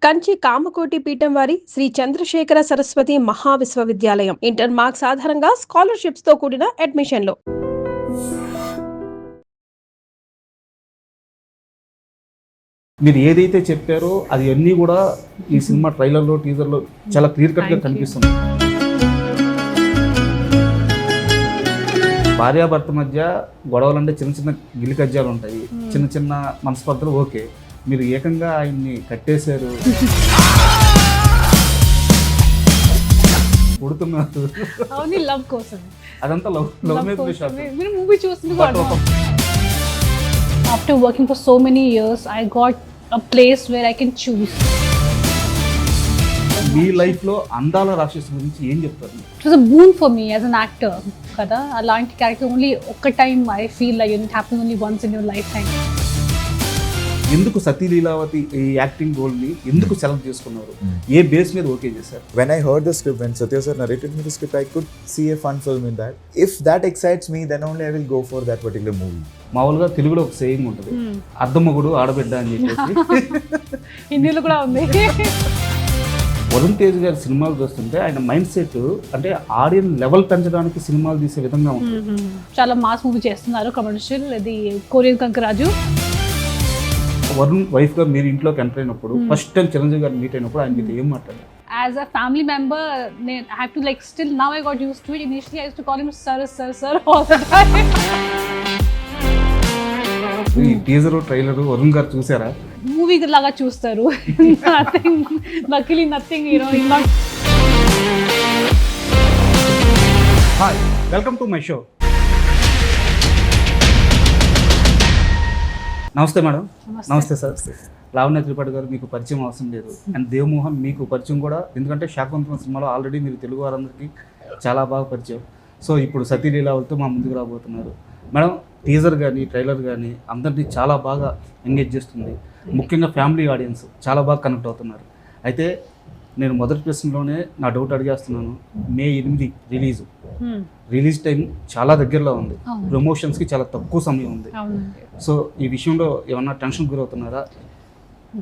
కంచి కామకోటి పీఠం వారి Shri Chandrasekhara Saraswati మహావిశ్వవిద్యాలయం inter marks ఆధారంగా స్కాలర్షిప్స్ తో కూడిన అడ్మిషన్లు. మీరు ఏదైతే చెప్పారో అది అన్నీ కూడా ఈ సినిమా ట్రైలర్లో టీజర్లో చాలా క్లియర్ కట్గా కనిపిస్తుంది. భార్యాభర్త మధ్య గొడవలు అంటే చిన్న చిన్న గిలికజ్జాలు ఉంటాయి, చిన్న చిన్న మనస్పర్ధలు. ఓకే, మీరు ఏకంగా ఆయన్ని కట్టేశారు, కొడుతున్నారు. లవ్ కోసం అదంతా లవ్ మీద షాట్. మీరు మూవీ చూస్తుంది. After working for so many years, I got a place where I can choose. మీ లైఫ్లో అందాల రాక్షసు గురించి ఏం చెప్తారు? It was a boon for me as an actor. కదా అలాంటి క్యారెక్టర్ ఓన్లీ ఒక్క time I feel like it happen only once in your life time. ఎందుకు సతీ లీలావతి ఈ యాక్టింగ్ రోల్ని ఎందుకు సెలెక్ట్ చేసుకున్నారు? ఏ బేస్ మీద ఓకే చేశారు? When I heard the script, when Satya sir narrated me the script, I could see a fun film in that. If that excites me, then only I will go for that particular movie. మామూలుగా తెలుగులో ఒక saying ఉంటుంది, అద్దమ్మగుడు ఆడబిడ్డ అని చెప్పేసి. హిందీలో కూడా ఉంది. వరుణ్ తేజ్ గారి సినిమాలు చూస్తుంటే ఆయన మైండ్ సెట్ అంటే ఆడియన్ లెవెల్ పెంచడానికి సినిమాలు తీసే విధంగా ఉంటుంది. చాలా మాస్ మూవీ చేస్తున్నారు, కమర్షియల్. ఇది కొరియన్ కంకరాజు. వరుణ్ వైఫ్ గా మీరు ఇంట్లోకి ఎంటర్ అయినప్పుడు ఫస్ట్ టైం చిరంజీవి గారిని మీట్ అయినప్పుడు ఆయన మీతో ఏం మాట్లాడారు? As a family member, I have to like still now I got used to it. Initially I used to call him sir all the time. ఈ టీజర్ ట్రైలర్ వరుణ్ గారు చూసారా? మూవీ లాగా చూస్తారు. Nothing, luckily nothing, you know, in not. Hi, welcome to my show. నమస్తే madam. నమస్తే sir. Lavanya Tripathi గారు మీకు పరిచయం అవసరం లేదు, అండ్ దేవ్ మోహన్ మీకు పరిచయం కూడా, ఎందుకంటే శాకుంతలం సినిమాలో ఆల్రెడీ మీరు తెలుగు వారందరికీ చాలా బాగా పరిచయం. సో ఇప్పుడు సతీ లీలావతితో మా ముందుకు రాబోతున్నారు. మేడం, టీజర్ కానీ ట్రైలర్ కానీ అందరినీ చాలా బాగా ఎంగేజ్ చేస్తుంది, ముఖ్యంగా ఫ్యామిలీ ఆడియన్స్ చాలా బాగా కనెక్ట్ అవుతున్నారు. అయితే నేను మొదటి ప్రశ్నలోనే నా డౌట్ అడిగేస్తున్నాను. మే 8 రిలీజ్ టైం చాలా దగ్గరలో ఉంది, ప్రమోషన్స్కి చాలా తక్కువ సమయం ఉంది. సో ఈ విషయంలో ఏమన్నా టెన్షన్ గురవుతున్నారా?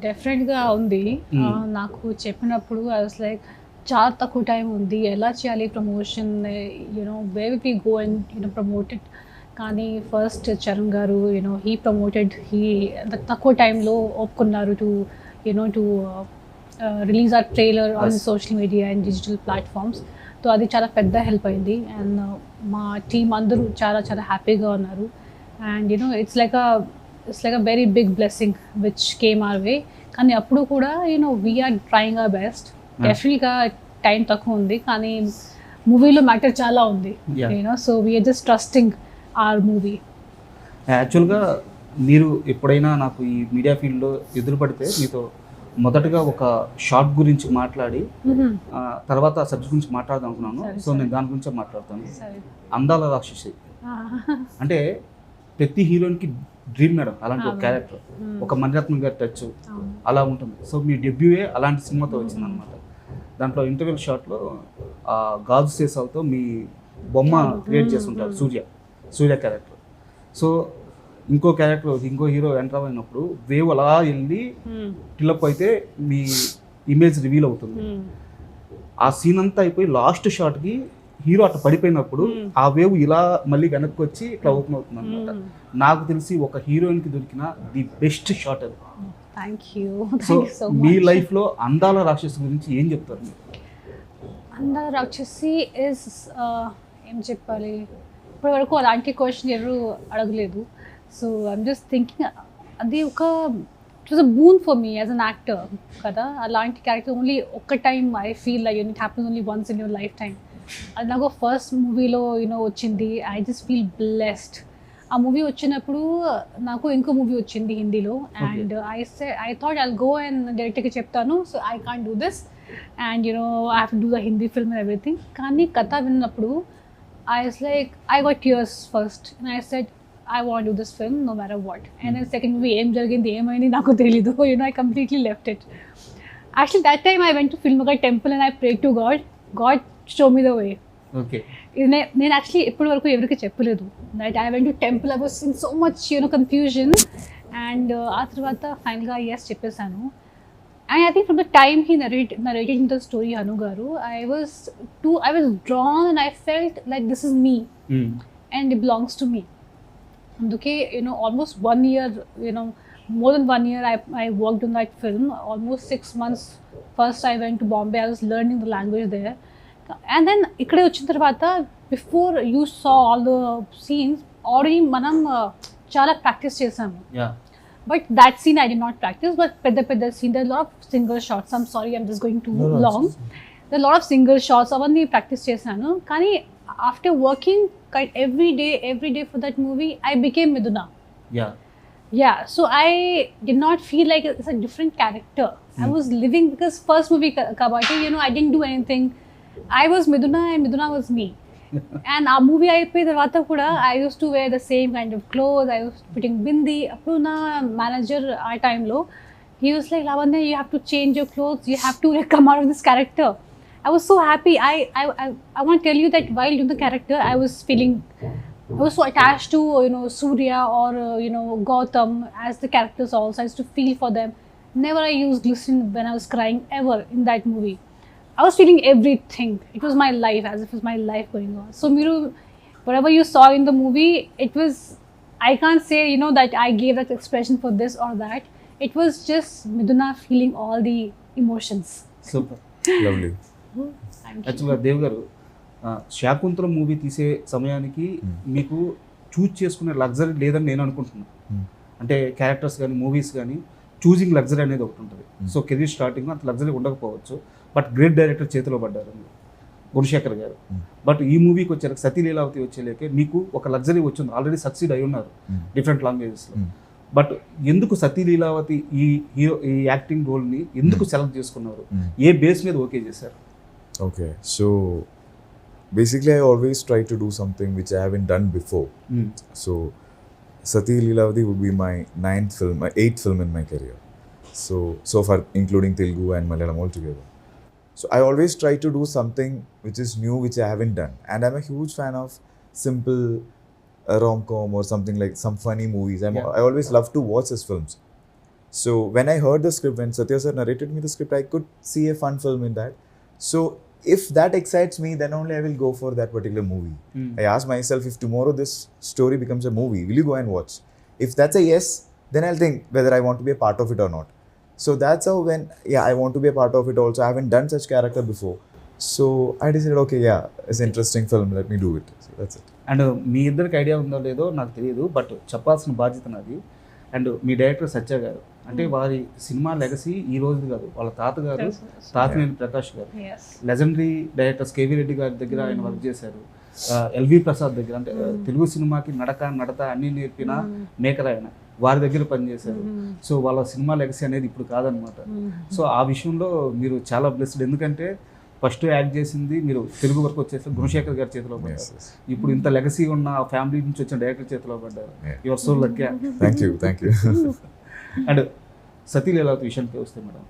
డెఫినెట్గా ఉంది. నాకు చెప్పినప్పుడు ఐ వాస్ లైక్ చాలా తక్కువ టైం ఉంది, ఎలా చేయాలి promotion, you know where we go and promote it. కానీ ఫస్ట్ చరణ్ గారు హీ ప్రమోటెడ్, తక్కువ టైంలో ఒప్పుకున్నారు to release our trailer on social media and digital platforms. So అది చాలా పెద్ద హెల్ప్ అయింది. అండ్ మా టీం అందరూ చాలా చాలా హ్యాపీగా ఉన్నారు. And it's like a very big blessing which came our way. కానీ అప్పుడు కూడా వీఆర్ ట్రయింగ్ అవర్ బెస్ట్. డెఫినెట్గా టైం తక్కువ ఉంది, కానీ మూవీలో మ్యాటర్ చాలా ఉంది. So we are just trusting our movie. యాక్చువల్గా మీరు ఎప్పుడైనా నాకు ఈ మీడియా ఫీల్డ్లో ఎదురుపడితే మీతో మొదటగా ఒక షార్ట్ గురించి మాట్లాడి తర్వాత సబ్జెక్ట్ గురించి మాట్లాడదాం అనుకున్నాను. సో నేను దాని గురించే మాట్లాడతాను. అందాల రాక్షసి అంటే ప్రతి హీరోయిన్కి డ్రీమ్ మేడం, అలాంటి ఒక క్యారెక్టర్, ఒక మణిరత్నం గారి టచ్ అలా ఉంటుంది. సో మీ డెబ్యూయే అలాంటి సినిమాతో వచ్చింది అనమాట. దాంట్లో ఇంటర్వెల్ షాట్లో గాజు సీసాలతో మీ బొమ్మ క్రియేట్ చేస్తుంటారు, సూర్య క్యారెక్టర్. సో ఇంకో హీరో ఎంటర్ అయినప్పుడు వేవ్ అలా వెళ్ళి టిల్లప్ అయితే మీ ఇమేజ్ రివీల్ అవుతుంది. ఆ సీన్ అంతా అయిపోయి లాస్ట్ షాట్కి హీరో అట్లా పడిపోయినప్పుడు ఆ వేవ్ ఇలా మళ్ళీ వెనక్కి వచ్చి ఇట్లా ఓపెన్ అవుతుంది అనమాట. నాకు తెలిసి ఒక హీరోయిన్కి దొరికిన ది బెస్ట్ షాట్ అది. సో మీ లైఫ్లో అందాల రాక్షసి గురించి ఏం చెప్తారు మీరు? అందాల రాక్షసి ఇస్ ఏం చెప్పాలి, ఇప్పటి వరకు అలాంటి క్వశ్చన్ ఎవరు అడగలేదు. సో ఐమ్ జస్ట్ థింకింగ్, అది it was a boon for me as an actor. కదా అలాంటి క్యారెక్టర్ ఓన్లీ ఒక్క time I feel like it happen only once in your life time. అది నాకు ఫస్ట్ మూవీలో వచ్చింది. I just feel blessed. ఆ movie వచ్చినప్పుడు నాకు ఇంకో మూవీ వచ్చింది హిందీలో, and I thought I'll go and డైరెక్ట్గా చెప్తాను, so I can't do this and I have to do the Hindi film and everything. కానీ కథ విన్నప్పుడు I was like, I got tears first, and I said, I want to do this film no matter what. And then second movie, em jarigindi emaini naku telidu. I completely left it. Actually, that time I went to Filmnagar temple and I prayed to God. God, show me the way. Okay. నేను actually ఇప్పటి వరకు ఎవరికి చెప్పలేదు that I went to temple. I was in so much confusion. And ఆ తర్వాత ఫైనల్గా yes చెప్పేశాను. And I think from the time he narrated the story, Hanu Garu, I was drawn and I felt like this is me and it belongs to me. Okay, almost 1 year, more than 1 year, I worked on that film. Almost 6 months. First, I went to Bombay. I was learning the language there, and then ikkade vachin tarvata, before you saw all the scenes, already manam chala practice chesamu. Yeah. But that scene I did not practice. But pedda scene, there are a lot of single shots. I'm sorry, I'm just going too long. There are a lot of single shots. Avanni practice chesanu. Kani after working every day for that movie, I became Miduna. Yeah. Yeah. So I did not feel like it's a different character. I was living, because first movie Kabati, I didn't do anything. I was Miduna and Miduna was me. And ఆ movie అయిపోయిన తర్వాత కూడా I use to wear the same kind of cloth, I use putting bindi. అప్పుడు నా manager ఆ టైంలో he was like, Lavanya, you have to change your clothes, you have to come out of this character. I was so happy. I want to tell you that while doing the character, I was so attached to Surya or Gautam as the characters also. I used to feel for them. Never I used glycerin when I was crying ever in that movie. I was feeling everything. It was my life, as if it was my life going on. So Miru, whatever you saw in the movie, it was, I can't say that I gave that expression for this or that. It was just Miduna feeling all the emotions. Super. Lovely. యాక్చువల్గా దేవ్ గారు, Shaakuntalam movie తీసే సమయానికి మీకు choose చేసుకునే luxury లేదని నేను అనుకుంటున్నాను. అంటే క్యారెక్టర్స్ కానీ మూవీస్ కానీ చూజింగ్ లగ్జరీ అనేది ఒకటి ఉంటుంది. సో కెరీర్ స్టార్టింగ్ అంత లగ్జరీ ఉండకపోవచ్చు, బట్ గ్రేట్ డైరెక్టర్ చేతిలో పడ్డారు గుణశేఖర్ గారు. బట్ ఈ మూవీకి వచ్చారు, సతీ లీలావతి వచ్చేలేకే మీకు ఒక లగ్జరీ వచ్చింది, ఆల్రెడీ సక్సీడ్ అయి ఉన్నారు డిఫరెంట్ లాంగ్వేజెస్లో. బట్ ఎందుకు సతీ లీలావతి ఈ యాక్టింగ్ రోల్ని ఎందుకు సెలెక్ట్ చేసుకున్నారు, ఏ బేస్ మీద ఓకే చేశారు? Okay, so basically I always try to do something which I haven't done before. So Sathi Leelavathi would be my 8th film in my career. So far, including Telugu and Malayalam altogether. So I always try to do something which is new, which I haven't done. And I'm a huge fan of simple rom-com or something like some funny movies. I always love to watch his films. So when I heard the script, when Satya sir narrated me the script, I could see a fun film in that. So if that excites me, then only I will go for that particular movie. I ask myself, if tomorrow this story becomes a movie, will you go and watch? If that's a yes, then I'll think whether I want to be a part of it or not. So that's how I want to be a part of it also. I haven't done such character before. So I decided, okay, it's an interesting film, let me do it. So that's it. And మీ ఇద్దరికి idea ఉందో లేదో నాకు తెలియదు, but చెప్పాల్సిన బాధ్యత నాది. And me director సత్య గారు, అంటే వారి సినిమా లెగసీ ఈ రోజు కాదు, వాళ్ళ తాతగారు తాతినేని ప్రకాష్ గారు లెజెండరీ డైరెక్టర్స్ కేవీ రెడ్డి గారి దగ్గర ఆయన వర్క్ చేశారు. ఎల్వి ప్రసాద్ దగ్గర, అంటే తెలుగు సినిమాకి నడత అన్నీ నేర్పిన మేకర్ ఆయన, వారి దగ్గర పనిచేశారు. సో వాళ్ళ సినిమా లెగసీ అనేది ఇప్పుడు కాదనమాట. సో ఆ విషయంలో మీరు చాలా బ్లెస్డ్, ఎందుకంటే ఫస్ట్ యాక్ట్ చేసింది మీరు తెలుగు వరకు వచ్చేసి గుణశేఖర్ గారి చేతిలో పడ్డారు. ఇప్పుడు ఇంత లెగసీ ఉన్న ఫ్యామిలీ నుంచి వచ్చిన డైరెక్టర్ చేతిలో పడ్డారు. Your so lucky. Thank you. And Sati Leelavati విషయానికి వస్తే మేడం,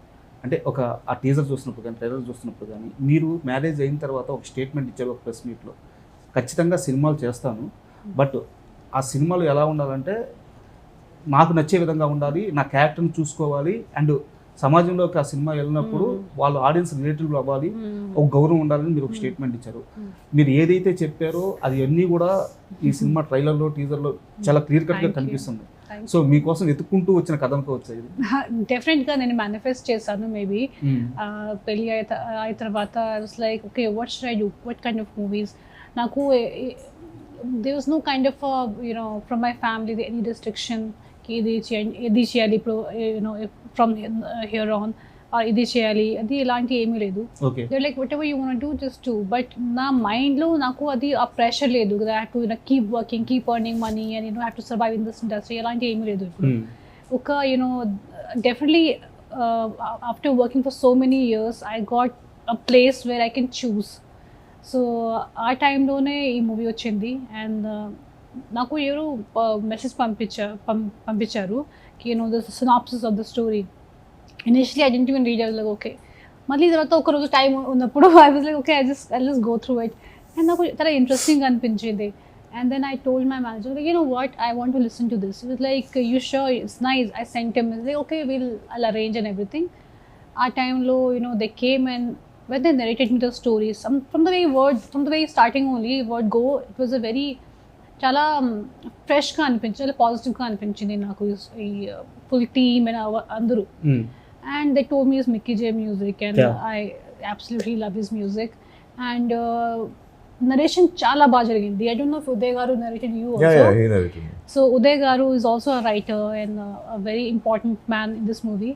అంటే ఆ టీజర్ చూసినప్పుడు కానీ ట్రైలర్ చూసినప్పుడు కానీ మీరు మ్యారేజ్ అయిన తర్వాత ఒక స్టేట్మెంట్ ఇచ్చారు ఒక ప్రెస్ మీట్లో, ఖచ్చితంగా సినిమాలు చేస్తాను, బట్ ఆ సినిమాలు ఎలా ఉండాలంటే నాకు నచ్చే విధంగా ఉండాలి, నా క్యారెక్టర్ని చూసుకోవాలి, అండ్ సమాజంలోకి ఆ సినిమా వెళ్ళినప్పుడు వాళ్ళు ఆడియన్స్ రిలేటివ్ అవ్వాలి, ఒక గౌరవం ఉండాలని మీరు ఒక స్టేట్మెంట్ ఇచ్చారు. మీరు ఏదైతే చెప్పారో అది అన్నీ కూడా ఈ సినిమా ట్రైలర్లో టీజర్లో చాలా క్లియర్ కట్గా కనిపిస్తుంది. సో మీకోసం వెతుక్కుంటూ వచ్చిన కథ అనుకోవచ్చు. డెఫినెట్గా నేను మేనిఫెస్ట్ చేశాను. మేబీ పెళ్ళి అయిన తర్వాత I was like, okay, what should I do, what kind of movies. నాకు there was no kind of from my family any restriction ki ఇది చేయాలి ఇప్పుడు from here on or ఇది చేయాలి, అది ఇలాంటి ఏమీ లేదు. They like what ever you want do just do. But నా మైండ్లో నాకు అది ఆ ప్రెషర్ లేదు కదా, have to keep working, keep earning money and have to survive in this industry, అలాంటి ఏమీ లేదు ఇప్పుడు. ఒక definitely after working for so many years I got a place where I can choose. So ఆ టైంలోనే ఈ మూవీ వచ్చింది. And నాకు ఎవరు మెసేజ్ పంపించారు కి the synopsis of the story. Initially I didn't even read. I was like okay. మళ్ళీ తర్వాత ఒకరోజు టైం ఉన్నప్పుడు I was like okay, I just go through it. And నాకు చాలా ఇంట్రెస్టింగ్ అనిపించింది. And then I told my manager, like, you know what, I want to listen to this. He was like, you sure? It's nice. I sent him. He's like, okay, I'll arrange and everything. ఆ టైంలో they came and when they narrated me the stories, from the very starting only word go, it was a very చాలా ఫ్రెష్గా అనిపించింది, చాలా పాజిటివ్గా అనిపించింది నాకు ఈ ఫుల్ టీమ్ అండ్ అందరూ. And they told me is Mickey J music and I absolutely love his music. And narration చాలా బాగా జరిగింది. I don't know if Uday garu narrated you also. he narrated me. So Uday garu is also a writer and a very important man in this movie.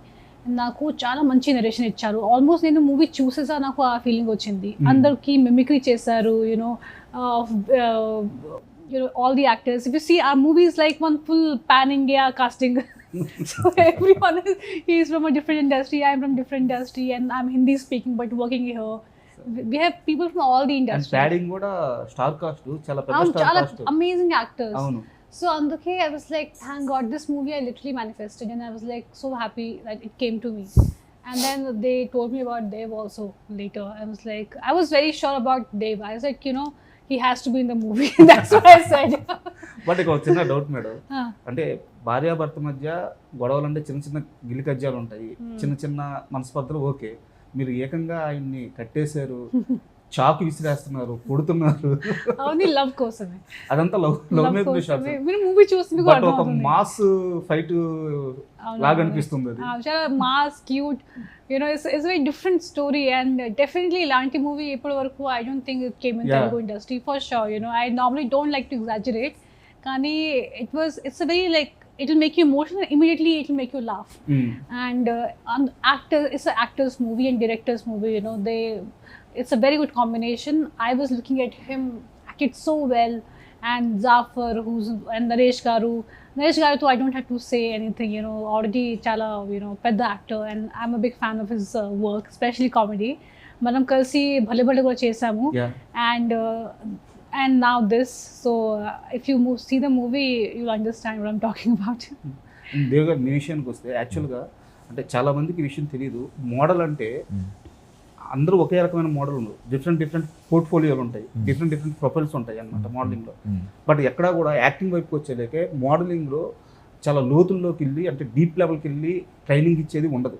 నాకు చాలా మంచి narration ఇచ్చారు. Almost నేను movie చూసేసా నాకు ఆ ఫీలింగ్ వచ్చింది. అందరికి మిమిక్రీ చేశారు, all the actors. If you see, our movie is like one full pan-India casting. So everyone is from a different industry. I'm from different industry and I'm Hindi speaking but working here. We have people from all the industries. And padding kuda star cast chala pedda star cast. Amazing actors. Avunu. So అందుకే I was like, thank God this movie I literally manifested and I was like so happy that it came to me. And then they told me about Dev also later. I was very sure about Dev. I was like, he has to be in the movie. That's what I said. But ఒక చిన్న doubt madam, అంటే భార్యాభర్త మధ్య గొడవలు అంటే చిన్న చిన్న గిలికజ్జాలు ఉంటాయి, చిన్న చిన్న మనస్పర్ధలు. ఓకే, మీరు ఏకంగా ఆయన్ని కట్టేశారు, చాకు విసిరేస్తున్నారు, కొడుతున్నారు. అవును, లవ్ కోసమే. అదంతా లవ్ మీద షాట్స్. మీరు మూవీ చూసి బట్ ఒక మాస్ ఫైట్ లాగా అనిపిస్తుంది అది. చాలా mass, cute, it's a very different story and definitely ఇలాంటి మూవీ ఇప్పటి వరకు I don't think it came in Telugu industry for sure. I normally don't like to exaggerate, కానీ it's a very it will make you emotional, immediately it will make you laugh. And it's an actor's movie and director's movie, it's a very good combination. I was looking at him acted so well, and Zafar and Naresh Garu too, I don't have to say anything, already chala pedda actor and I'm a big fan of his work, especially comedy. Manam kalsi bhale bhale kuda chesamu. And now this, so if you see the movie you'll understand what I'm talking about. Dev గారు, మీ విషయానికి వస్తే యాక్చువల్గా అంటే చాలా మందికి ఈ విషయం తెలియదు. మోడల్ అంటే అందరూ ఒకే రకమైన మోడల్ ఉండదు, డిఫరెంట్ పోర్ట్ఫోలియోలు ఉంటాయి, డిఫరెంట్ ప్రొఫైల్స్ ఉంటాయి అన్నమాట మోడలింగ్లో. బట్ ఎక్కడా కూడా యాక్టింగ్ వైపుకి వచ్చేలేకే మోడలింగ్లో చాలా లోతుల్లోకి వెళ్ళి, అంటే డీప్ లెవెల్కి వెళ్ళి ట్రైనింగ్ ఇచ్చేది ఉండదు.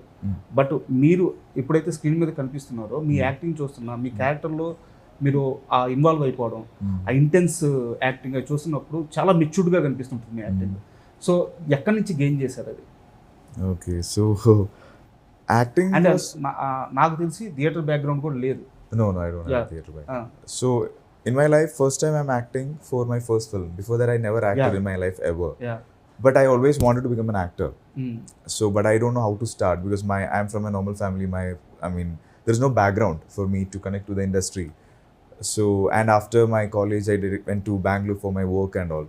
బట్ మీరు ఎప్పుడైతే స్క్రీన్ మీద కనిపిస్తున్నారో, మీ యాక్టింగ్ చూస్తున్నా, మీ క్యారెక్టర్లో మీరు ఆ ఇన్వాల్వ్ అయిపోవడం, ఆ ఇంటెన్స్ యాక్టింగ్ అది చూస్తున్నప్పుడు చాలా మెచ్యూర్డ్గా కనిపిస్తుంటుంది మీ యాక్టింగ్. సో ఎక్కడి నుంచి గెయిన్ చేశారు అది? Okay, so acting and was... నాకు తెలిసి థియేటర్ బ్యాక్గ్రౌండ్ కూడా లేదు. No, I don't have theatre background. So in my life, first time I'm acting for my first film. Before that I never acted in my life ever. But I always wanted to become an actor. So but I don't know how to start because I'm from a normal family. There's no background for me to connect to the industry. So and after my college I went to Bangalore for my work and all.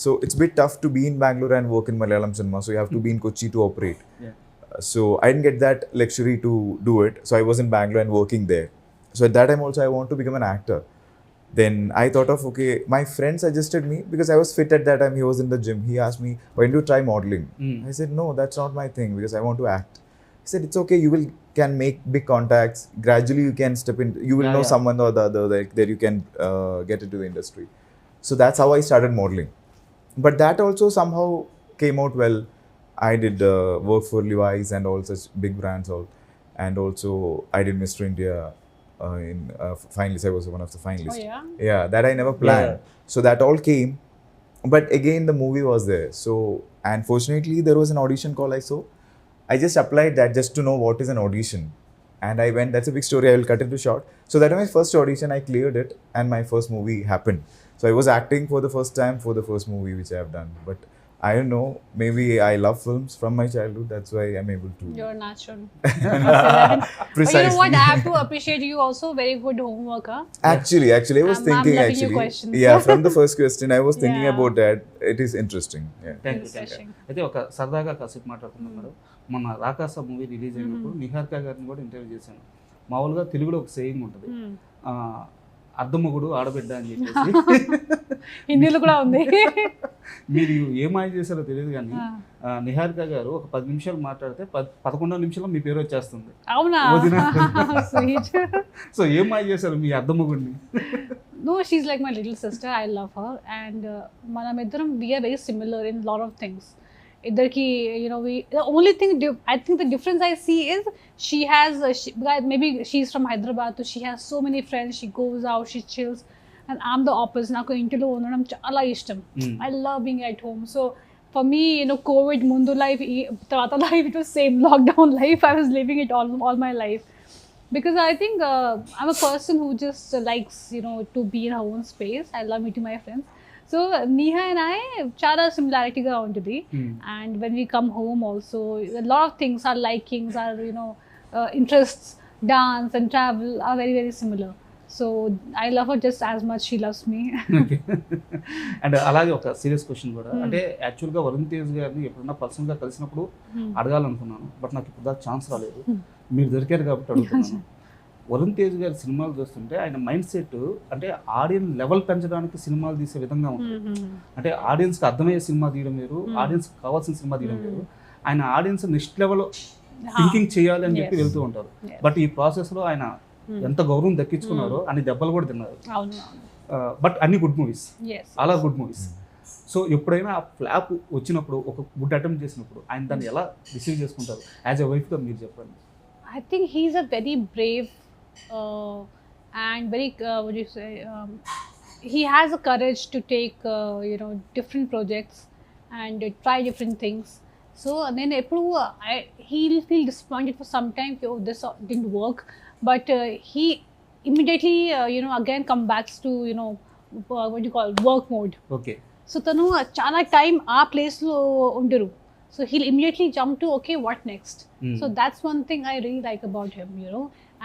So it's a bit tough to be in Bangalore and work in Malayalam cinema. So you have to be in Kochi to operate. So I didn't get that luxury to do it. So I was in Bangalore and working there. So at that time also I want to become an actor. Then I thought of, okay, my friend suggested me because I was fit at that time. He was in the gym. He asked me, why don't you try modeling? I said, no, that's not my thing because I want to act. He said, it's okay, you can make big contacts. Gradually you can step in, you will know someone or the other that you can get into the industry. So that's how I started modeling. But that also somehow came out well. I did work for Levi's and all such big brands all. And also I did Mr. India in finalists. I was one of the finalists. Oh, yeah? Yeah, that I never planned. So that all came. But again, the movie was there. So, and fortunately, there was an audition call I saw. I just applied that just to know what is an audition. And I went, that's a big story, I will cut it short. So that was my first audition, I cleared it, and my first movie happened. So I was acting for the first time for the first movie which I have done. But I don't know, maybe I love films from my childhood, that's why I'm able to. You're natural. Precisely. But you know what, I have to appreciate you also, very good homework. Actually, I was thinking I'm loving actually. your questions. Yeah, from the first question, I was thinking Yeah. about that. It is interesting. Yeah. Thank you. అయితే ఒక సరదాగా కాసేపు మాట్లాడుతున్నాం madam. మన రాకాస movie release అయినప్పుడు నిహారిక గారిని కూడా interview చేశాను. మామూలుగా తెలుగులో ఒక సేయింగ్ ఉంటుంది, అర్ధమొగుడు ఆడబిడ్డ అని చెప్పేసి. హిందీలో కూడా ఉంది. మీరు ఏం మాయ చేశారో తెలియదు కానీ నిహారిక గారు ఒక 10 నిమిషాలు మాట్లాడితే 11వ నిమిషంలో మీ పేరు వచ్చేస్తుంది. అవునా? Sweet. సో ఏం మాయ చేశారు మీ అర్ధమొగుడిని? No, she's like my little sister. I love her. And manamidaram, we are very similar in a lot of things. ఇద్దరికి we the only thing I think the difference I see is she has maybe she's from Hyderabad, so she has so many friends, she goes out, she chills, and I'm the opposite. నాకు ఇంటిలో ఉండడం చాలా ఇష్టం. I love being at home. So for me, COVID ముందు life, తర్వాత life, it was same lockdown life. I was living it all my life. Because I think I'm a person who just likes, to be in her own space. I love meeting my friends. So Neha and I, chala similarity ga untadi. And when we come home also, a lot of things, our likings, our interests, dance and travel are very, very similar. So I love her just as much she loves me. And అలాగే ఒక serious question కూడా, అంటే యాక్చువల్గా వరుణ్ తేజ్ గారిని ఎప్పుడన్నా పర్సనల్గా కలిసినప్పుడు అడగాలనుకున్నాను, but నాకు ఇప్పుడు దాకా ఛాన్స్ రాలేదు. మీరు దొరికారు కాబట్టి అడుగుతున్నాను. వరుణ్ తేజ్ గారి సినిమాలు చూస్తుంటే ఆయన మైండ్ సెట్ అంటే ఆడియన్స్ లెవెల్ పెంచడానికి సినిమాలు తీసే విధంగా ఉంటుంది. అంటే ఆడియన్స్కి అర్థమయ్యే సినిమా తీయడం వేరు, ఆడియన్స్కి కావాల్సిన సినిమా తీయడం వేరు. ఆయన ఆడియన్స్ నెక్స్ట్ లెవెల్ థింకింగ్ చేయాలి అని చెప్పి వెళ్తూ ఉంటారు. బట్ ఈ ప్రాసెస్లో ఆయన ఎంత గౌరవం దక్కించుకున్నారో అన్ని దెబ్బలు కూడా తిన్నారు. బట్ అన్ని గుడ్ మూవీస్, అలా గుడ్ మూవీస్. సో ఎప్పుడైనా ఆ ఫ్లాప్ వచ్చినప్పుడు, ఒక గుడ్ అటెంప్ట్ చేసినప్పుడు ఆయన దాన్ని ఎలా రిసీవ్ చేసుకుంటారు? యాజ్ ఎ వైఫ్గా మీరు చెప్పండి. I think he's a very brave and very what do you say, he has a courage to take different projects and try different things. So then he'll feel disappointed for some time, oh this didn't work, but he immediately again come back to what you call work mode. Okay. So tanu chala time aa place lo undaru. So he'll immediately jump to, okay, what next? So that's one thing I really like about him,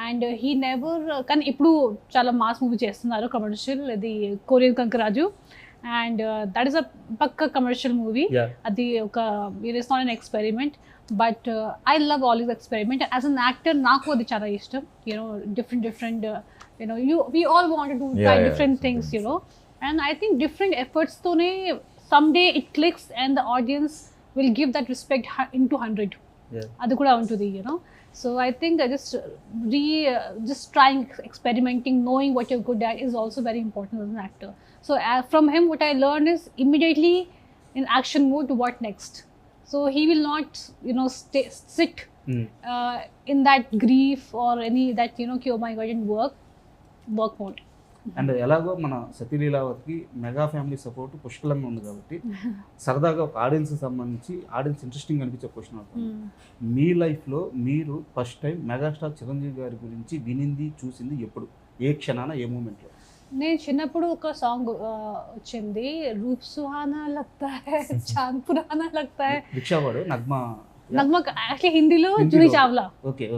and he never కానీ ఇప్పుడు చాలా mass movie చేస్తున్నారు, commercial, అది Korean Kanakaraju, and that is a పక్క commercial movie. అది ఒక it's not an experiment, but I love all his experiment. As an actor నాకు అది చాలా ఇష్టం, different we all want to do different things, and I think different efforts తోనే someday it clicks and the audience will give that respect into 100. అది కూడా ఉంటుంది, So I think just trying, experimenting, knowing what you're good at is also very important as an actor. So from him, what I learned is immediately in action mode, what next? So he will not, sit in that grief or any that, oh my God, it didn't work mode. And ఎలాగో మన సతీ లీలావతికి mega family support పుష్కలంగా ఉంది కాబట్టి సరదాగా ఒక ఆడియన్స్కి సంబంధించి audience interesting అనిపించే క్వశ్చన్ అవుతుంది. మీ లైఫ్లో మీరు ఫస్ట్ టైం మెగాస్టార్ చిరంజీవి గారి గురించి వినింది, చూసింది ఎప్పుడు, ఏ క్షణాన, ఏ మూమెంట్లో? నేను చిన్నప్పుడు ఒక సాంగ్ వచ్చింది, రూప్ సుహానా లగ్తా హై చాంద్ పురానా లగ్తా హై, రిక్షావాడు నగ్మా యాక్చువల్లీ హిందీలో Juhi Chawla. Okay.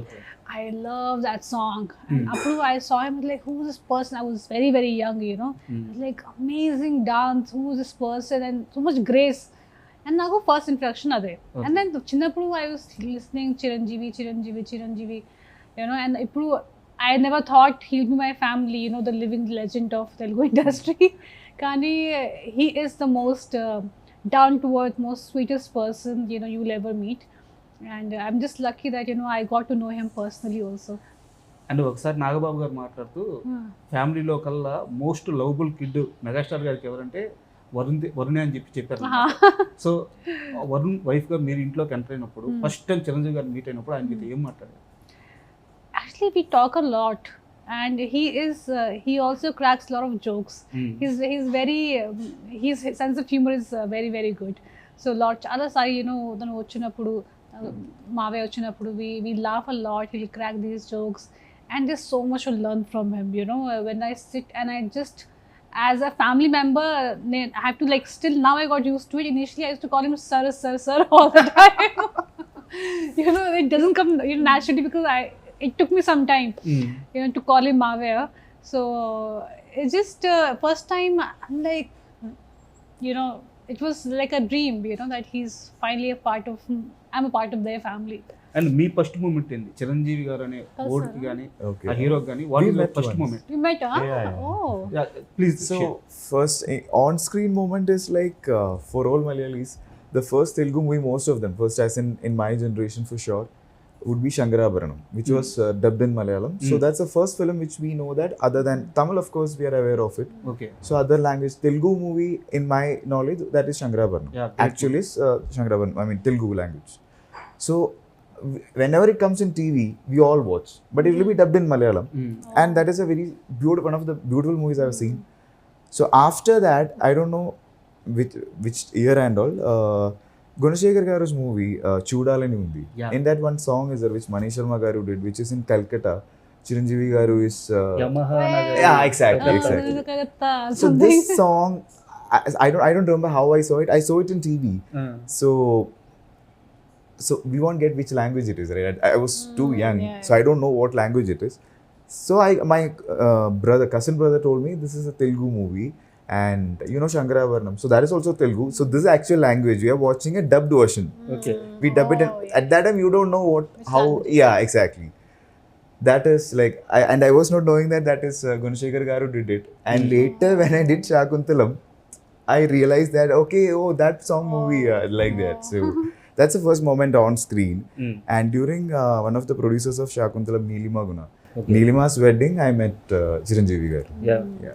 I love that song. And appu I saw him, like, who is this person? I was very, very young, like amazing dance, who is this person, and so much grace. And now first introduction ade. And then chinnappudu I was listening Chiranjeevi, and ippudu I never thought he'll be my family, the living legend of Telugu industry. Kani he is the most down to earth, most sweetest person you'll ever meet. And I'm just lucky that I got to know him personally also. And ఒకసారి నాగబాబు గారు మాట్లాడుతూ ఫ్యామిలీలో కల్లా most lovable kid megastar గారికి ఎవరంటే వరుణే అని చెప్పారు. So Varun wife గా మీరు ఇంట్లోకి ఎంటర్ అయినప్పుడు, ఫస్ట్ టైం చిరంజీవి గారు మీట్ అయినప్పుడు ఆయన మీతో ఏం మాట్లాడారు? Actually we talk a lot, and he also cracks a lot of jokes. He's very his sense of humor is very, very good. So lot చాలా సారి తను వచ్చినప్పుడు, మావే వచ్చినప్పుడు, we laugh a lot, he'll crack these jokes, and there's so much to learn from him. When I sit and I just, as a family member, I have to, like, still now I got used to it. Initially I used to call him sir all the time. It doesn't come naturally, because it took me some time to call him Mavya. So it's just first time I'm like, it was like a dream, that he's finally I'm a part of their family. And మీ first moment ఏంది చిరంజీవి గారు అనే బోర్డుకి కానీ ఆ హీరోకి కానీ? What is your first moment? We met, huh? Oh. Yeah, please. So first on-screen moment is like for all Malayalis, the first Telugu movie, most of them, first as in my generation for sure, would be Shankarabharanam, which was dubbed in Malayalam. So that's the first film which we know that, other than Tamil, of course, we are aware of it. Okay. So other language, Telugu movie, in my knowledge, that is Shankarabharanam. Yeah, great Actually, is Shankarabharanam, I mean Telugu language. So whenever it comes in TV, we all watch, but it will be dubbed in Malayalam, and that is a very beautiful, one of the beautiful movies I've seen. So after that, I don't know which year and all, Gunashekhar Garu's movie Chudalani undi. Yeah. In that one song is there which Manish Sharma Garu did, which is in Calcutta. Chiranjeevi Garu is Yamaha. yeah, exactly. So this song, I don't remember how I saw it. I saw it in TV. So we won't get which language it is, right? I was too young, so I don't know what language it is. So my cousin brother told me this is a Telugu movie, and you know Shankarabharanam, so that is also Telugu. So this is actual language. We are watching a dubbed version. Okay. We dub it, at that time you don't know how. Yeah, exactly. That is like, I was not knowing that is Gunashekhar Garu did it, and later when I did Shakuntalam, I realized that okay, that song movie like that. So that's the first moment on screen. And during one of the producers of Shakuntalam, Neelima Guna, Neelima's wedding, I met Chiranjeevi Garu. Yeah.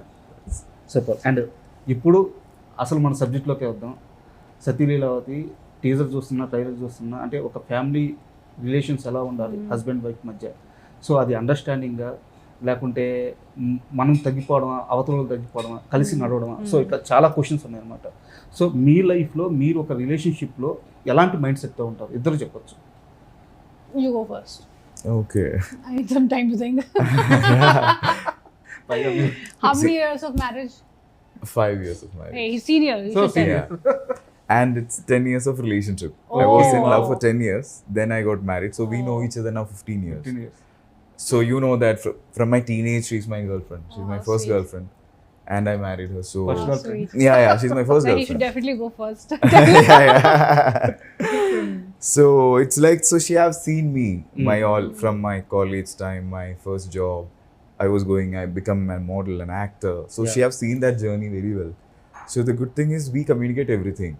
Super. And ఇప్పుడు అసలు మన సబ్జెక్ట్లోకి వద్దాం. సతీ Leelavathi teaser చూస్తున్నా, trailer చూస్తున్నా, అంటే ఒక family relations ఎలా ఉండాలి హస్బెండ్ వైఫ్ మధ్య, సో అది అండర్స్టాండింగ్గా లేకుంటే మనం తగ్గిపోవడమా, అవతల తగ్గిపోవడమా, కలిసి నడవడమా, సో ఇట్లా చాలా క్వశ్చన్స్ ఉన్నాయన్నమాట. సో మీ లైఫ్లో మీరు ఒక రిలేషన్షిప్లో ఎలాంటి మైండ్ సెట్తో ఉంటారు? ఇద్దరు చెప్పొచ్చు. You go first. Okay. I need some time to think. How many years of marriage? 5 years of marriage. Hey, he's senior. You So should tell. Yeah. And it's 10 years of relationship. I was in love for 10 years, then I got married. So we know each other now 15 years. 15 years. So you know that from my teenage, she's my girlfriend. She's my first girlfriend. And I married her. So First girlfriend. Sweet. yeah, she's my first But he girlfriend. should definitely go first. yeah. So it's like, so she have seen me, my all, from my college time, my first job. I was going, I become a model, an actor. So she have seen that journey very well. So the good thing is we communicate everything.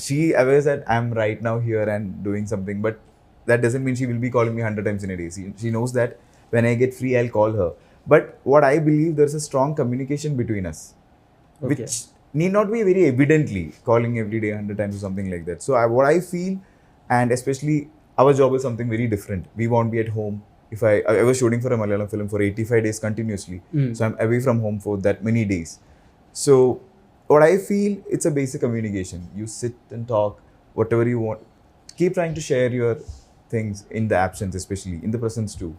She aware that I'm right now here and doing something, but that doesn't mean she will be calling me 100 times in a day. She knows that when I get free, I'll call her. But what I believe, there's a strong communication between us, which need not be very evidently calling every day 100 times or something like that. So what I feel, and especially our job is something very different. We won't be at home. If I was shooting for a Malayalam film for 85 days continuously. So I'm away from home for that many days. So what I feel, it's a basic communication. You sit and talk, whatever you want. Keep trying to share your things in the absence, especially in the presence too.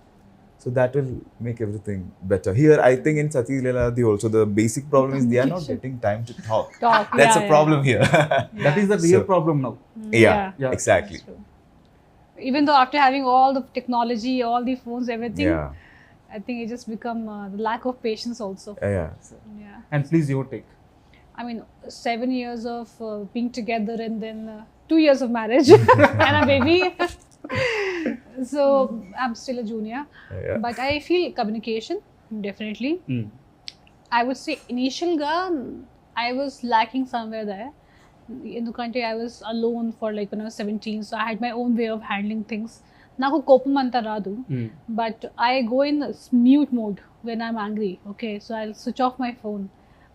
So that will make everything better. Here, I think in Sathi Leelavathi also, the basic problem is they are not getting time to talk. That's a problem here. That is the real problem now. Yeah, exactly. Even though after having all the technology, all the phones, everything, Yeah. I think it just become the lack of patience also. Yeah. Yeah. And please, your take. I mean, 7 years of being together and then 2 years of marriage and a baby. So I'm still a junior. Yeah. But I feel communication, definitely. I would say initial I was lacking somewhere there. In the country, I was alone for like when I was 17, so I had my own way of handling things. Naku kopam anta radu, but I go in mute mode when I'm angry. Okay, so I'll switch off my phone.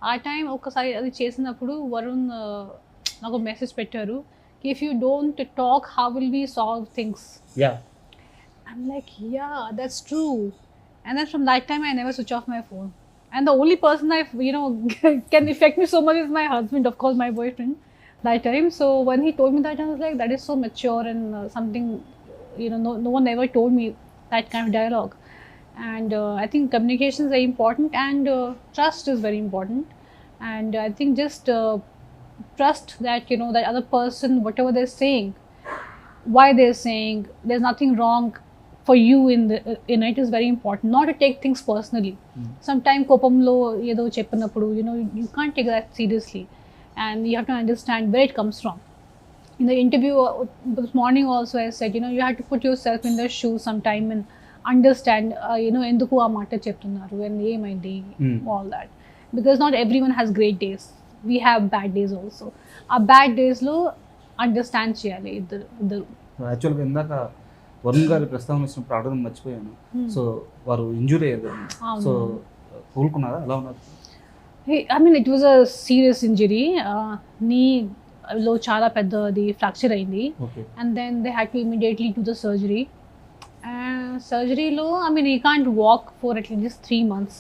Our time ఒకసారి అది చేసినప్పుడు వరుణ్ నాకు message పెట్టారు, if you don't talk, how will we solve things? Yeah. I'm like, yeah, that's true. And then from that time, I never switch off my phone. And the only person can affect me so much is my husband, of course, my boyfriend. That time, so when he told me that, I was like, that is so mature and something, no one ever told me that kind of dialogue. And I think communication is very important, and trust is very important. And I think just trust that that other person, whatever they're saying, why they're saying, there's nothing wrong for you in it is very important. Not to take things personally. Sometimes kopamlo edo cheppinappudu, you can't take that seriously. And you have to understand where it comes from. In the interview this morning also, I said, you have to put yourself in their shoes sometime and understand, enduku aa maata cheptunnaru and emaindi, all that. Because not everyone has great days. We have bad days also. Our bad days lo understand cheyali iddaru. యాక్చువల్గా ఇందాక వరుణ్ గారి ప్రస్తావన వచ్చినప్పుడు అడగడం మర్చిపోయాను. So వారు injury అయ్యారు కదా, సో కోలుకున్నారా, ఎలా ఉన్నారు? I mean, it was a serious injury. Knee-లో చాలా పెద్దది ఫ్రాక్చర్ అయింది. Okay. And then they had to immediately do the surgery. Surgery-లో, I mean, he can't walk for at least 3 months.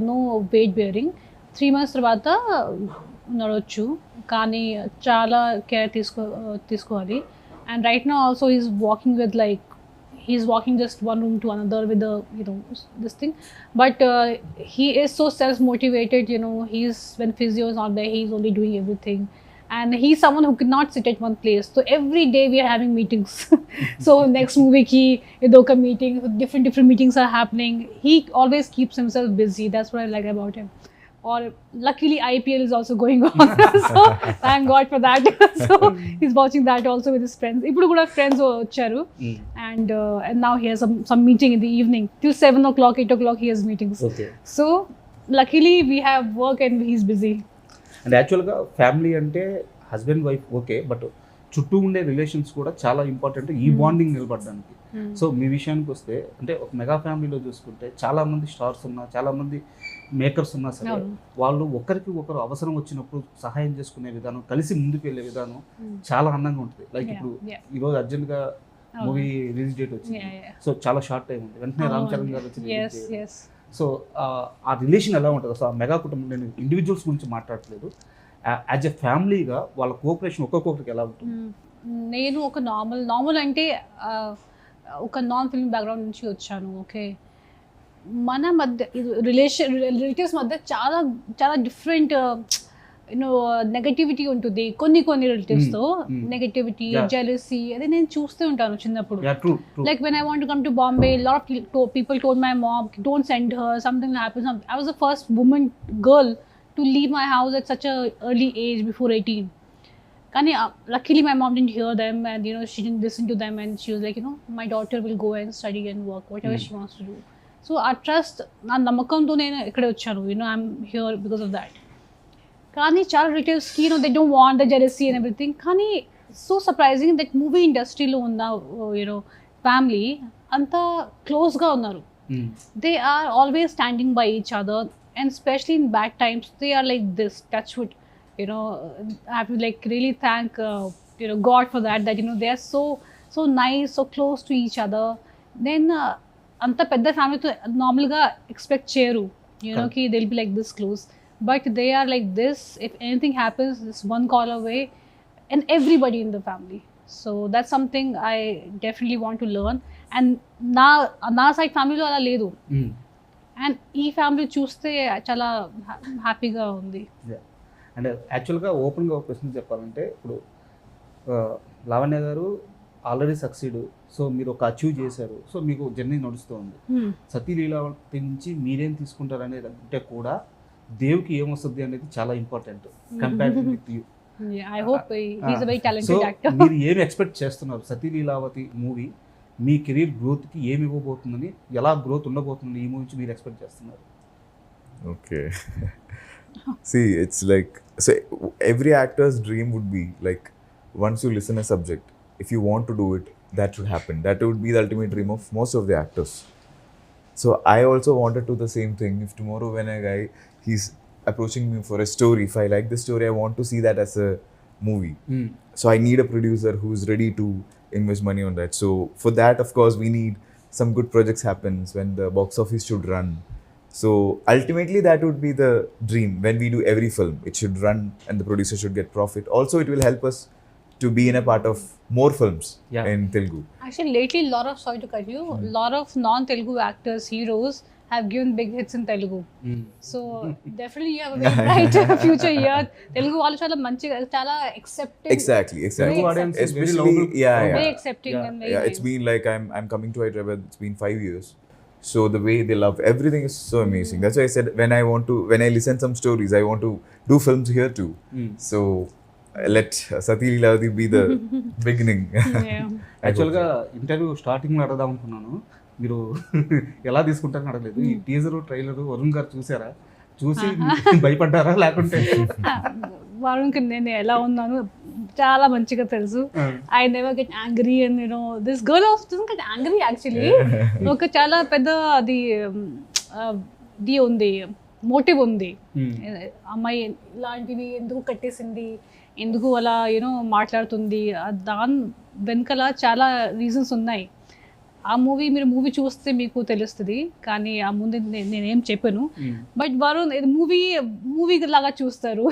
No weight bearing. 3 months తర్వాత నడవచ్చు, కానీ చాలా care తీసుకోవాలి. And right now also he's walking just one room to another with the, this thing. But he is so self-motivated, when physio is not there, he's only doing everything. And he's someone who could not sit at one place. So every day we are having meetings. So next movie ki idoka meeting, different meetings are happening. He always keeps himself busy. That's what I like about him. Or luckily IPL is also going on. So thank God for that. So he's watching that also with his friends. Ippudu kuda friends vacharu. And now he has some meeting in the evening. Till 7 o'clock, 8 o'clock he has meetings. Okay. So luckily we have work and he's busy. And యాక్చువల్గా family అంటే husband wife okay, but చుట్టూ ఉండే relations కూడా చాలా important ఈ bonding నిలబడడానికి. So మీ విషయానికి వస్తే, అంటే ఒక మెగా ఫ్యామిలీలో చూసుకుంటే చాలామంది స్టార్స్ ఉన్నా, చాలామంది మేకర్స్ ఉన్నా సరే, వాళ్ళు ఒకరికి ఒకరు అవసరం వచ్చినప్పుడు సహాయం చేసుకునే విధానం, కలిసి ముందుకు వెళ్ళే విధానం చాలా అందంగా ఉంటుంది. లైక్ ఇప్పుడు ఈరోజు అర్జెంట్గా మూవీ రిలీజ్ డేట్ వచ్చింది, సో చాలా షార్ట్ టైం ఉంది, వెంటనే రామ్ చరణ్ గారు వచ్చి. సో ఆ రిలేషన్ ఎలా ఉంటుంది? సో ఆ మెగా కుటుంబం, నేను ఇండివిజువల్స్ గురించి మాట్లాడట్లేదు, యాజ్ ఎ ఫ్యామిలీగా వాళ్ళ కోఆపరేషన్ ఒక్కొక్కరికి ఎలా ఉంటుంది? నేను ఒక నార్మల్ అంటే ఒక నాన్ ఫిల్మ్ బ్యాక్గ్రౌండ్ నుంచి వచ్చాను. ఓకే, మన మధ్య రిలేటివ్స్ మధ్య చాలా చాలా డిఫరెంట్ నెగటివిటీ ఉంటుంది. కొన్ని రిలేటివ్స్తో నెగటివిటీ, జెలసీ, అదే నేను చూస్తూ ఉంటాను చిన్నప్పుడు. Like when I want to come to Bombay, a lot of people told my mom, don't send her, something happens. I was the first girl to leave my house at such a early age, before 18. కానీ luckily my mom didn't hear them, and she didn't listen to them, and she was like, my daughter will go and study and work whatever she wants to do. So ఆ trust, నా నమ్మకంతో నేను ఇక్కడే వచ్చాను. I'm here because of that. కానీ చాలా రిలేటివ్స్కి they don't want the jealousy and everything. కానీ సో సర్ప్రైజింగ్ దట్ మూవీ ఇండస్ట్రీలో ఉన్న ఫ్యామిలీ అంతా క్లోజ్గా ఉన్నారు. They are always standing by each other, and specially in bad times they are like this touch wood. I have to really thank God for that they are so nice, so close to each other. Then anta pedda family to normal ga expect cheru, ki they'll be like this close, but they are like this. If anything happens, this one call away, and everybody in the family. So that's something I definitely want to learn. And na side family lo ala ledu, and ee family చూస్తే చాలా హ్యాపీగా ఉంది. And యాక్చువల్గా ఓపెన్గా ఒక question చెప్పాలంటే, ఇప్పుడు లావణ్య గారు ఆల్రెడీ సక్సీడ్, సో మీరు ఒక అచీవ్ చేశారు, సో మీకు జర్నీ నడుస్తూ ఉంది. సతీ లీలావతి నుంచి మీరేం తీసుకుంటారు అనేది అంటే కూడా దేవుకి ఏమొస్తుంది అనేది చాలా important comparison with you. I hope he's a very talented actor. మీరు ఏమి ఎక్స్పెక్ట్ చేస్తున్నారు? సతీ లీలావతి మూవీ మీ కెరీర్ గ్రోత్కి ఏమి ఇవ్వబోతుందని, ఎలా గ్రోత్ ఉండబోతుంది ఈ మూవీ నుంచి మీరు ఎక్స్పెక్ట్ చేస్తున్నారు? Okay, see, it's like, so every actor's dream would be like, once you listen a subject, if you want to do it, that should happen. That would be the ultimate dream of most of the actors. So I also wanted to do the same thing. If tomorrow when a guy, he's approaching me for a story, if I like the story, I want to see that as a movie. So I need a producer who's ready to invest money on that. So for that, of course, we need some good projects happens when the box office should run. So ultimately that would be the dream. When we do every film, it should run and the producer should get profit. Also it will help us to be in a part of more films in Telugu. Actually lately, sorry to cut you, lot of non-Telugu actors, heroes have given big hits in Telugu. So definitely you have a very bright future here. Telugu వాళ్ళు చాలా మంచిగా, చాలా accepting. Exactly. Telugu audience is very Especially, very accepting and very nice. It's been like I'm coming to Hyderabad, it's been 5 years. So the way they love everything is so amazing. That's why I said when I listen some stories, I want to do films here too. So let Sathi Leelavathi be the beginning. యాక్చువల్గా interview స్టార్టింగ్లో అడగదాం అనుకున్నాను, మీరు ఎలా తీసుకుంటారని అడగలేదు. ఈ teaser trailer Varun గారు చూసారా? చూసి భయపడ్డారా లేకుంటే? వరుణ్కి నేను ఎలా ఉన్నాను చాలా మంచిగా తెలుసు. I never get angry and this girl also doesn't get angry actually. ఒక చాలా పెద్ద అది ది ఉంది, మోటివ్ ఉంది. అమ్మాయి ఇలాంటివి ఎందుకు కట్టేసింది, ఎందుకు అలా మాట్లాడుతుంది, దాని వెనకాల చాలా రీజన్స్ ఉన్నాయి. ఆ మీరు మూవీ చూస్తే మీకు తెలుస్తుంది, కానీ ఆ ముందు నేనేం చెప్పాను. బట్ వరుణ్ మూవీ లాగా చూస్తారు.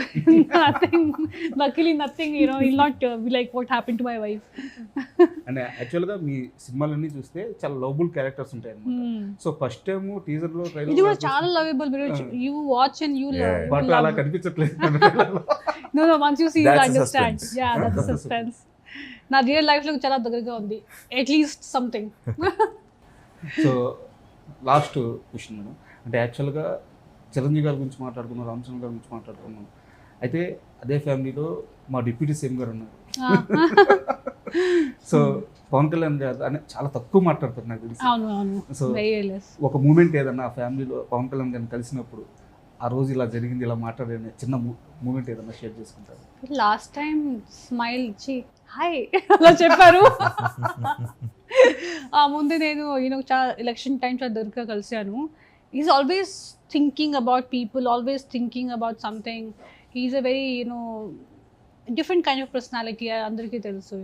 Nothing will not be like what happen to my wife. అంటే యాక్చువల్గా మీ సినిమాలన్నీ చూస్తే చాలా లవబుల్ క్యారెక్టర్స్ ఉంటాయి అన్నమాట. సో ఫస్ట్ టైం టీజర్ లో ఇది కూడా చాలా lovable. You watch and you but అలా కనిపించట్లేదు. No, once you see, you'll understand. Yeah, that's suspense. నా రియల్ లైఫ్లో చాలా దగ్గరగా ఉంది, at least something. So last question madam, అంటే యాక్చువల్గా చిరంజీవి గారి గురించి మాట్లాడుకున్నాం, రామచంద్ర గారి గురించి మాట్లాడుకున్నాం. అయితే అదే ఫ్యామిలీలో మా డిప్యూటీ సీఎం గారు ఉన్నారు. సో పవన్ కళ్యాణ్ గారు అని చాలా తక్కువ మాట్లాడతారు నాకు తెలిసి. సో ఒక మూమెంట్ ఏదన్నా ఆ ఫ్యామిలీలో పవన్ కళ్యాణ్ గారిని కలిసినప్పుడు ఆ రోజు ఇలా జరిగింది, ఇలా మాట్లాడే చిన్న మూమెంట్ ఏదన్నా షేర్ చేసుకుంటారు? లాస్ట్ టైం స్మైల్ ఇచ్చి హాయ్ అలా చెప్పారు. ఆ ముందు నేను చాలా ఎలక్షన్ టైం చాలా దగ్గరగా కలిసాను. Is always thinking about people, always thinking about something. Is a very different kind of personality, అందరికీ తెలుసు.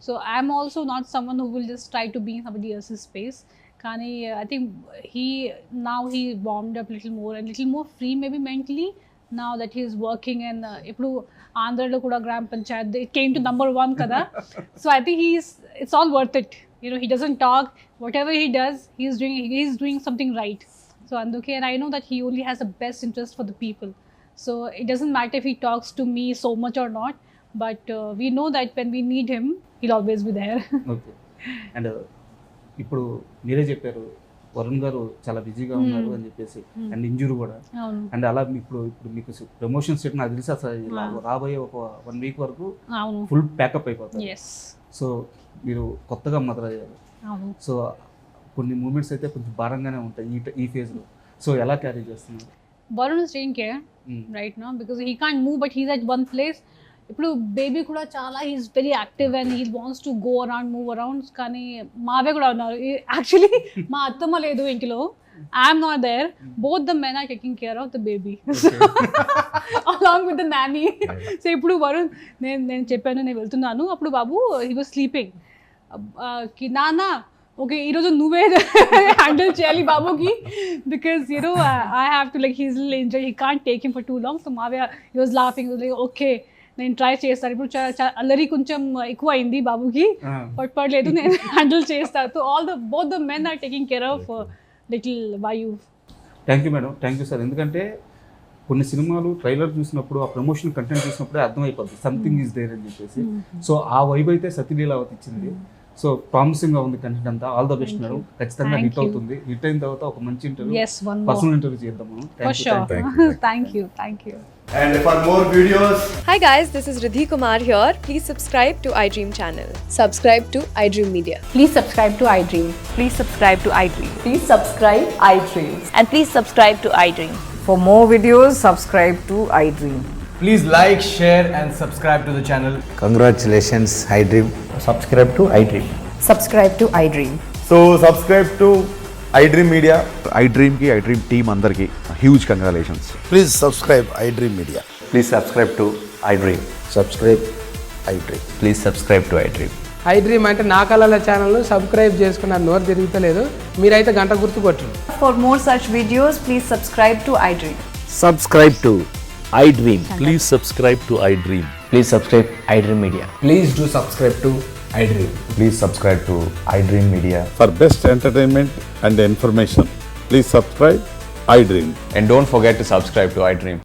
So I'm also not someone who will just try to be in somebody else's space. కానీ I think he warmed up little more and little more free maybe mentally now that he is working. And ఇప్పుడు ఆంధ్రలో కూడా గ్రామ Panchayat it came to number 1 కదా. So I think it's all worth it. He doesn't talk, whatever he does he's doing something right. So అందుకే, and I know that he only has the best interest for the people. So it doesn't matter if he talks to me so much or not, but we know that when we need him he'll always be there. Okay. And ఇప్పుడు మీరే చెప్పారు వరుణ్ గారు చాలా బిజీగా ఉన్నారు అని చెప్పేసి, and injury కూడా. అండ్ అలా ఇప్పుడు మీకు ప్రమోషన్స్ నాకు తెలిసి అసలు రాబోయే ఒక 1 వీక్ వరకు ఫుల్ ప్యాకప్ అయిపోతారు. సో మీరు కొత్తగా మదర్ అయ్యారు. సో కొన్ని మూమెంట్స్ అయితే కొంచెం భారంగానే ఉంటాయి ఈ ఫేజ్లో. సో ఎలా క్యారీ చేస్తున్నారు? Varun is taking care right now because he can't move, but he's at one place. ఇప్పుడు బేబీ కూడా చాలా he's very active and he wants to go around, move around. కానీ మావే కూడా ఉన్నారు. యాక్చువల్లీ మా అత్తమ్మ లేదు ఇంట్లో, I'm not there. Both the men are taking care of the baby along with the nanny. So ఇప్పుడు వరుణ్ నేను చెప్పాను నేను వెళ్తున్నాను, అప్పుడు బాబు హీ వాజ్ స్లీపింగ్. నాన్న ఓకే ఈరోజు నువ్వే హ్యాండిల్ చేయాలి బాబుకి, because I have to like he's enjoy, he can't take him for too long. So maybe he was laughing, like okay నేను ట్రై చేస్తాను. ఇప్పుడు అల్లరి కొంచెం ఎక్కువ అయింది బాబుకి, బట్ పర్లేదు నేను హ్యాండిల్ చేస్తాను. So both the men are taking care of little Vayu. Thank you madam, thank you sir. ఎందుకంటే కొన్ని సినిమాలు ట్రైలర్ చూసినప్పుడు, ఆ ప్రమోషన్ కంటెంట్ చూసినప్పుడే అర్థమైపోతుంది సంథింగ్ ఈజ్ దేర్ అని చెప్పేసి. సో ఆ వైబ్ అయితే సతీ లీలావతి ఇచ్చింది. సో ప్రామిసింగ్ గా ఉంది కంటెంట్ అంతా. ఆల్ ద బెస్ట్ మేడం, ఖచ్చితంగా హిట్ అవుతుంది. హిట్ అయిన తర్వాత ఒక మంచి ఇంటర్వ్యూ, పర్సనల్ ఇంటర్వ్యూ చేద్దాము. Thank you. And for more videos, Hi guys, this is Riddhi Kumar here. Please subscribe to iDream channel. Subscribe to iDream Media. Please subscribe to iDream. Please subscribe to iDream. Please subscribe iDream. And please subscribe to iDream. For more videos, subscribe to iDream. please like, share and subscribe to the channel. Congratulations, iDream. Subscribe to iDream. Subscribe to iDream. So subscribe to iDream Media. iDream ki iDream team andarki huge congratulations. Please subscribe iDream Media. Please subscribe to iDream. Subscribe iDream. Please subscribe to iDream. iDream అంటే నా కళల channel subscribe చేసుకున్న నోరు తిరుగుతలేదు, మీరైతే గంట గుర్తు కొట్టండి. For more such videos, please subscribe to iDream. Subscribe to iDream. Please subscribe to iDream. Please subscribe iDream Media. Please do subscribe to iDream. Please subscribe to iDream Media. For best entertainment and information, please subscribe iDream. And don't forget to subscribe to iDream.